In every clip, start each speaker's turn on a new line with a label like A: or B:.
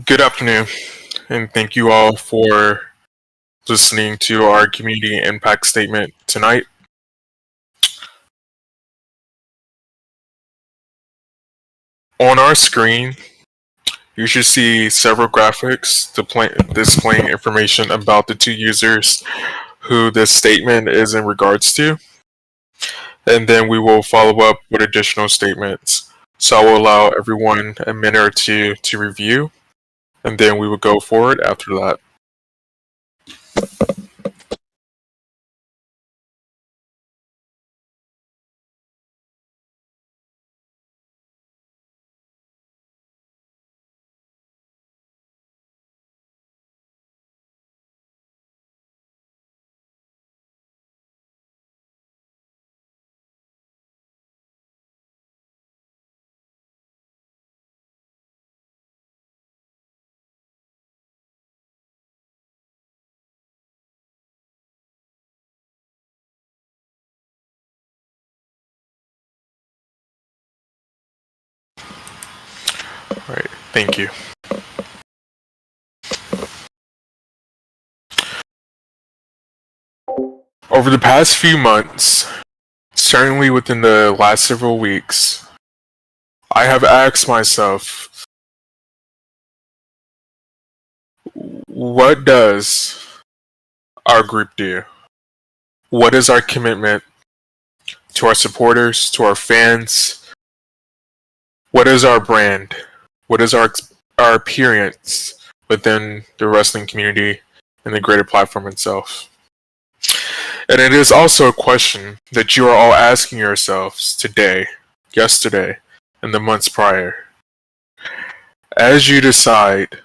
A: Good afternoon, and thank you all for listening to our community impact statement tonight. On our screen, you should see several graphics displaying information about the two users who this statement is in regards to, and then we will follow up with additional statements. So I will allow everyone a minute or two to review, and then we will go forward after that. All right, thank you. Over the past few months, certainly within the last several weeks, I have asked myself, what does our group do? What is our commitment to our supporters, to our fans? What is our brand? What is our appearance within the wrestling community and the greater platform itself? And it is also a question that you are all asking yourselves today, yesterday, and the months prior, as you decide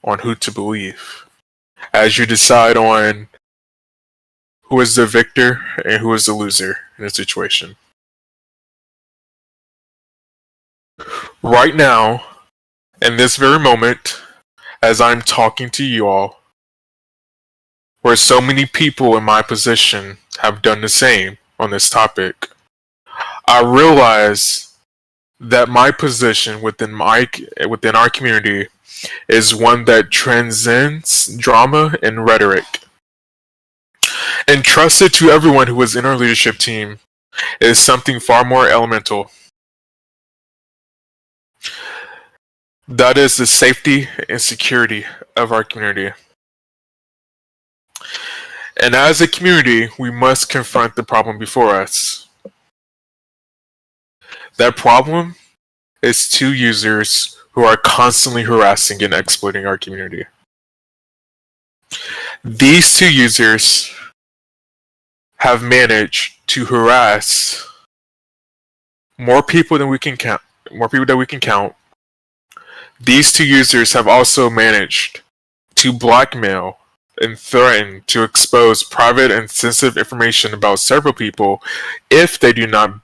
A: on who to believe, as you decide on who is the victor and who is the loser in a situation. Right now, in this very moment, as I'm talking to you all, where so many people in my position have done the same on this topic, I realize that my position within our community is one that transcends drama and rhetoric. Entrusted to everyone who is in our leadership team is something far more elemental. That is the safety and security of our community. And as a community, we must confront the problem before us. That problem is two users who are constantly harassing and exploiting our community. These two users have managed to harass more people than we can count. These two users have also managed to blackmail and threaten to expose private and sensitive information about several people if they do not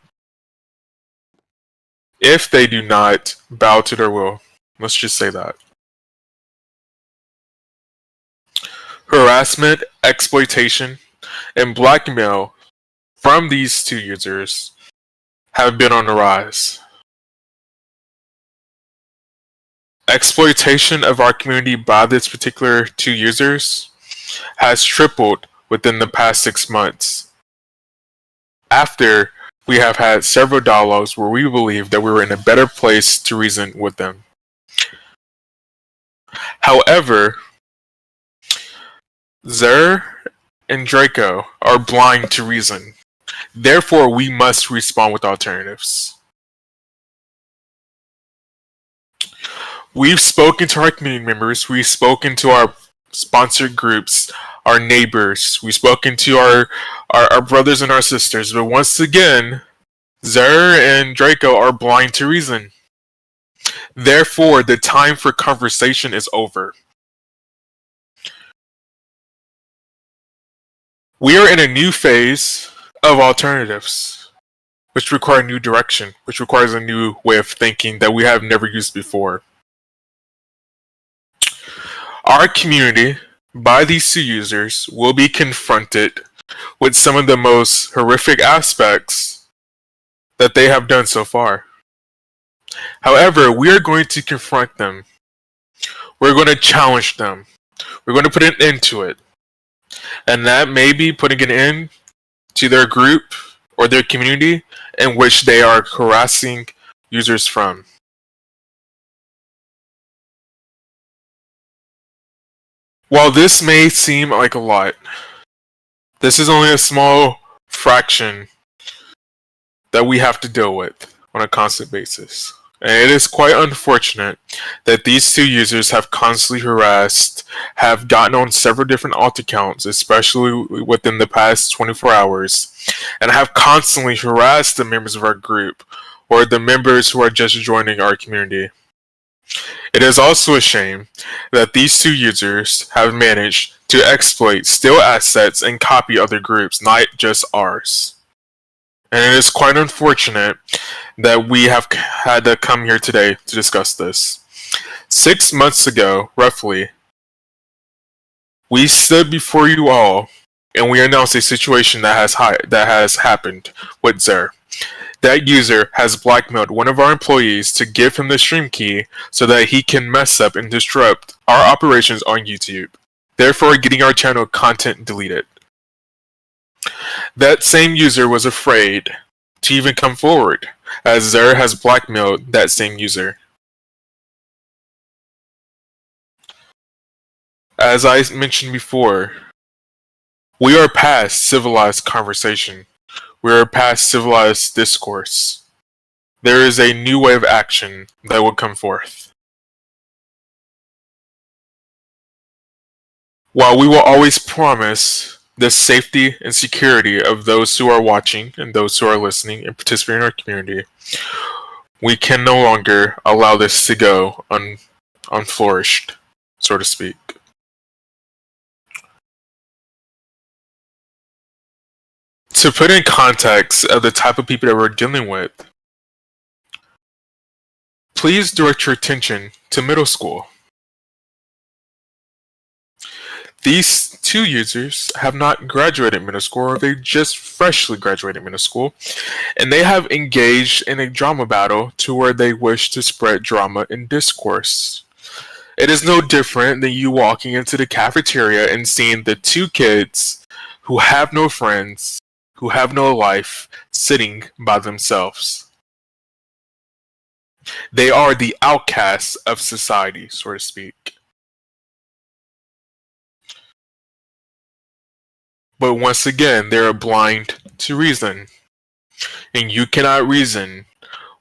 A: bow to their will. Let's just say that. Harassment, exploitation, and blackmail from these two users have been on the rise. Exploitation of our community by this particular two users has tripled within the past 6 months, after we have had several dialogues where we believe that we were in a better place to reason with them. However, Zer and Draco are blind to reason. Therefore, we must respond with alternatives. We've spoken to our community members, we've spoken to our sponsored groups, our neighbors, we've spoken to our brothers and our sisters, but once again, Zer and Draco are blind to reason. Therefore, the time for conversation is over. We are in a new phase of alternatives, which require new direction, which requires a new way of thinking that we have never used before. Our community, by these two users, will be confronted with some of the most horrific aspects that they have done so far. However, we are going to confront them We're going to challenge them. We're going to put an end to it. And that may be putting an end to their group or their community in which they are harassing users from. While this may seem like a lot, this is only a small fraction that we have to deal with on a constant basis. And it is quite unfortunate that these two users have constantly harassed, have gotten on several different alt accounts, especially within the past 24 hours, and have constantly harassed the members of our group or the members who are just joining our community. It is also a shame that these two users have managed to exploit, steal assets, and copy other groups, not just ours. And it is quite unfortunate that we have had to come here today to discuss this. 6 months ago, roughly, we stood before you all and we announced a situation that has happened with Zer. That user has blackmailed one of our employees to give him the stream key so that he can mess up and disrupt our operations on YouTube, therefore getting our channel content deleted. That same user was afraid to even come forward, as Zer has blackmailed that same user. As I mentioned before, we are past civilized conversation. We are past civilized discourse. There is a new way of action that will come forth. While we will always promise the safety and security of those who are watching and those who are listening and participating in our community, we can no longer allow this to go unflourished, so to speak. To put in context of the type of people that we're dealing with, please direct your attention to middle school. These two users have not graduated middle school, or they just freshly graduated middle school, and they have engaged in a drama battle to where they wish to spread drama and discourse. It is no different than you walking into the cafeteria and seeing the two kids who have no friends, who have no life, sitting by themselves. They are the outcasts of society, so to speak. But once again, they are blind to reason. And you cannot reason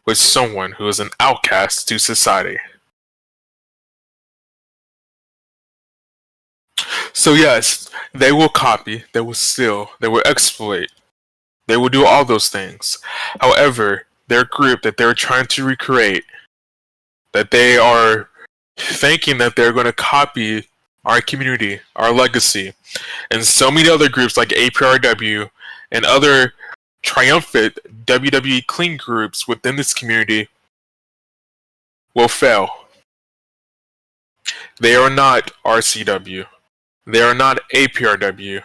A: with someone who is an outcast to society. So yes, they will copy, they will steal, they will exploit, they will do all those things. However, their group that they're trying to recreate, that they are thinking that they're going to copy our community, our legacy, and so many other groups like APRW and other triumphant WWE clean groups within this community will fail. They are not RCW. They are not APRW.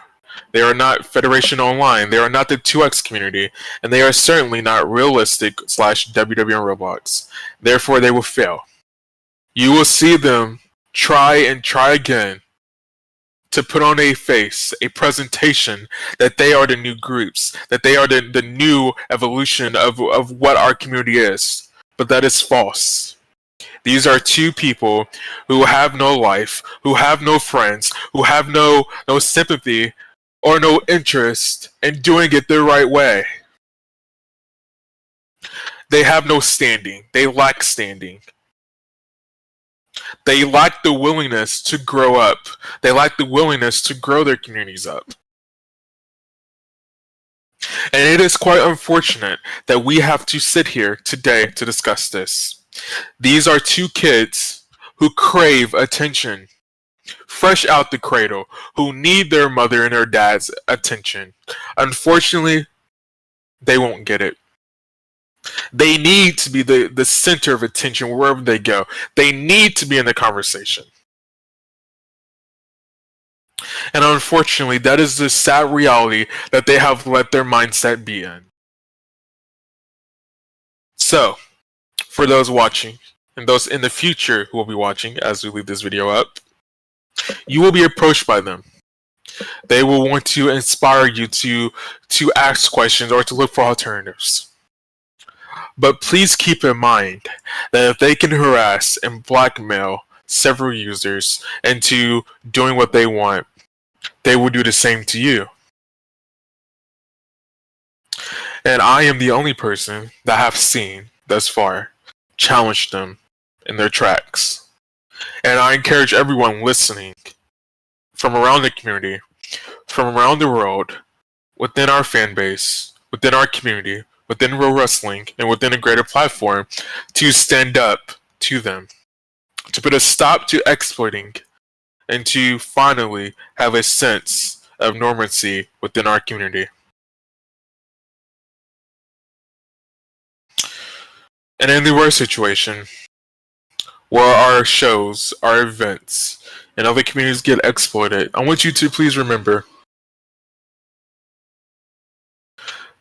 A: They are not Federation Online. They are not the 2X community. And they are certainly not realistic / WWE on Roblox. Therefore, they will fail. You will see them try and try again to put on a face, a presentation that they are the new groups, that they are the new evolution of what our community is. But that is false. These are two people who have no life, who have no friends, who have no sympathy or no interest in doing it the right way. They have no standing. They lack standing. They lack the willingness to grow up. They lack the willingness to grow their communities up. And it is quite unfortunate that we have to sit here today to discuss this. These are two kids who crave attention, fresh out the cradle, who need their mother and their dad's attention. Unfortunately, they won't get it. They need to be the center of attention wherever they go. They need to be in the conversation. And unfortunately, that is the sad reality that they have let their mindset be in. So, for those watching, and those in the future who will be watching as we leave this video up, you will be approached by them. They will want to inspire you to ask questions or to look for alternatives. But please keep in mind that if they can harass and blackmail several users into doing what they want, they will do the same to you. And I am the only person that have seen thus far challenge them in their tracks. And I encourage everyone listening from around the community, from around the world, within our fan base, within our community, within Real Wrestling, and within a greater platform, to stand up to them, to put a stop to exploiting, and to finally have a sense of normalcy within our community. And in the worst situation, where our shows, our events, and other communities get exploited, I want you to please remember,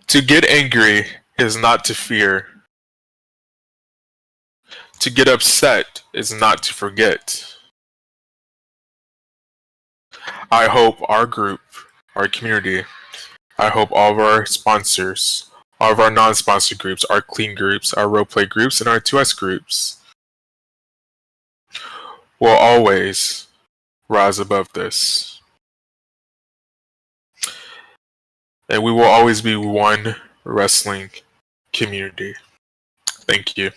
A: to get angry is not to fear. To get upset is not to forget. I hope our group, our community, I hope all of our sponsors, all of our non-sponsor groups, our clean groups, our roleplay groups, and our 2S groups will always rise above this. And we will always be one wrestling community. Thank you.